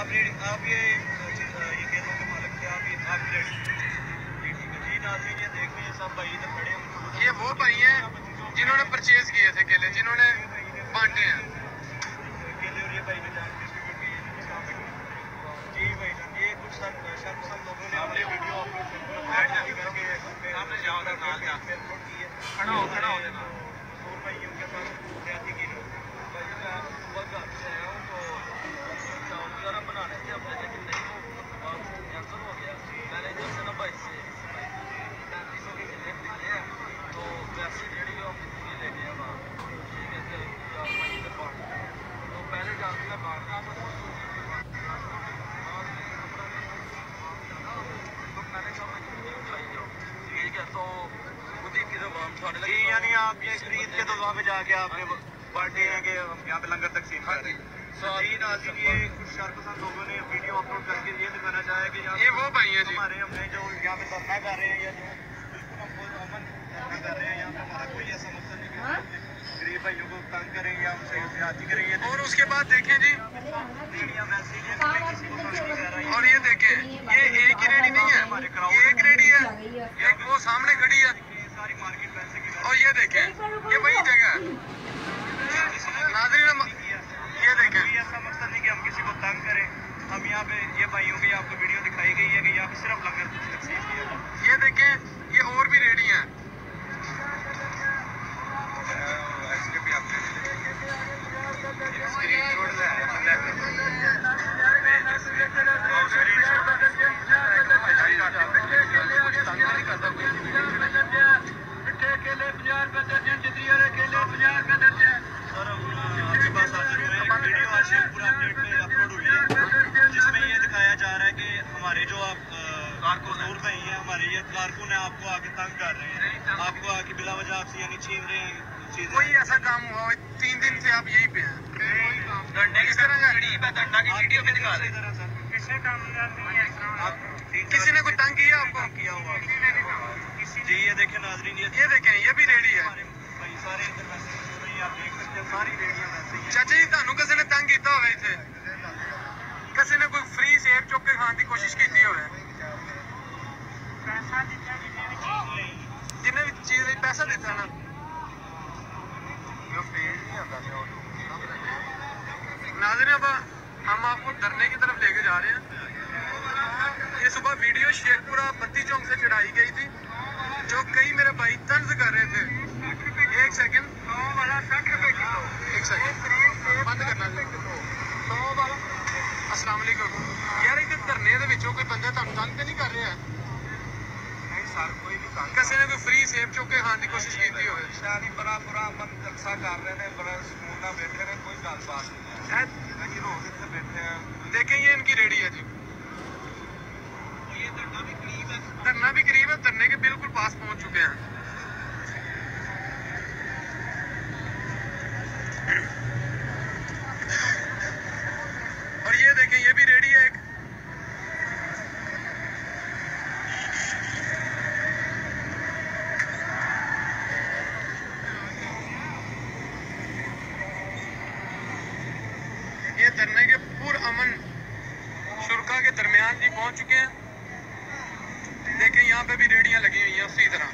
आप ये खेलों के मालिक थे, आप रेडी? ठीक है जी। नाज़रीन ये देख लीजिए सब भाई इधर खड़े हैं। ये वो भाई हैं जिन्होंने परचेज किए थे केले, जिन्होंने बांटे हैं केले। और ये भाई ने जान डिस्ट्रीब्यूट किए जी भाई जान। ये कुछ सब लोगों ने अपने वीडियो अपलोड करके सामने जाओ अपलोड की है। खड़ा हो और भाई उनके साथ ज्यादा की भाई मैं सुबह घर से आया हूँ तो चावल वगैरह बनाने थे अपने, लेकिन नहीं वो कैंसिल हो गया। मैंने इधर से ना भाई से 3500 के केले खरीदे हैं, तो वैसे रेडी हम ये ले गए वहाँ। ठीक है कि भाई इधर बांट तो पहले जाकर मैं बांटता तो मैंने कहा भाई खाई जाओ। ठीक है तो खुद ही फिर हम खाने लगे। यानी आप ये ईद के दौरान में जाके आपने पार्टी है कि हम यहाँ पे लंगर तकसीम कर रहे हैं। जी नाज़रीन ये कुछ शर्पसंद लोगों ने वीडियो अपलोड करके ये दिखाना चाहे कि ये वो भाई हैं जी हमारे हमने जो यहाँ पे धरना कर रहे हैं या जो बिल्कुल हम बहुत अमन धरना कर रहे हैं, यहाँ पे हमारा कोई ऐसा मकसद नहीं है गरीब भाइयों को तंग करें या उनसे ज्यादती करें। और उसके बाद देखें जी और ये देखें ये एक ही रेडी नहीं है, ये एक रेडी है, एक वो सामने खड़ी है सारी मार्केट पैसे की। और ये देखें ये वही जगह है नाज़रीन। ये देखें ऐसा मकसद नहीं कि हम किसी को तंग करें। हम यहाँ पे ये भाइयों की आपको वीडियो दिखाई गई है कि यहाँ पे सिर्फ लंगर तकसीम किया है। ये देखें ये और भी रेडी हैं। जिसमें ये दिखाया जा रहा है कि हमारे जो आप कारकुन भाई हैं, हमारे ये कारकुन है आपको आके तंग कर रहे हैं, आपको आके बिला वजह आपसे यानी छीन रहे हैं चीजें। कोई ऐसा काम हुआ 3 दिन से आप यहीं पे हैं। किस तरह का डंडा की वीडियो भी दिखा रहे हैं। किसी ने कोई तंग किया आपको? किया हुआ जी। ये देखें नाज़रीन ये देखें ये भी रेडी है भाई सारे इधर वैसे ही आप देख सकते हैं सारी रेडियां वैसे ही। चाचा जी ਤੁਹਾਨੂੰ ਕਿਸੇ ਨੇ ਤੰਗ ਕੀਤਾ ਹੋਵੇ ਇੱਥੇ? ਕਿਸੇ ਨੇ ਕੋਈ ਫ੍ਰੀ ਸੇਬ ਚੁੱਕ ਕੇ ਖਾਣ ਦੀ ਕੋਸ਼ਿਸ਼ ਕੀਤੀ ਹੋਵੇ? पैसा दिया जिन्हें भी चीज ਲਈ पैसा ਦਿੱਤਾ ਨਾ नाज़रीन अब हम आपको धरने की तरफ लेके जा रहे हैं। ये सुबह वीडियो शेखपुरा बत्ती चौक से चढ़ाई गई थी, जो कई मेरे भाई तंज कर रहे थे। एक सेकंड बंद करना अस्सलाम वालेकुम यार इधर धरने ਦੇ ਵਿੱਚੋਂ ਕੋਈ ਬੰਦਾ ਤੁਹਾਨੂੰ ਤੰਗ ਤੇ ਨਹੀਂ ਕਰ ਰਿਹਾ? नहीं सर कोई भी काम ਕਿਸੇ ਨੇ ਕੋਈ ਫ੍ਰੀ ਸੇਬ ਚੁੱਕ ਕੇ ਖਾਣ ਦੀ ਕੋਸ਼ਿਸ਼ ਕੀਤੀ ਹੋਵੇ? शादी बड़ा मन जलसा कर रहे हैं, बड़ा सुकून ना बैठे हैं, कोई गलबात नहीं है जी। रोज इतने बैठे हैं। देखें ये इनकी रेडी है जी। ये धरना भी करीब है, धरना भी करीब है, धरने के बिल्कुल पास पहुंच चुके हैं। और ये देखें ये भी रेडी है एक। ये धरने के पुरअमन शुरका के दरमियान जी पहुंच चुके हैं। देखें यहाँ पे भी रेडियां लगी हुई हैं उसी तरह।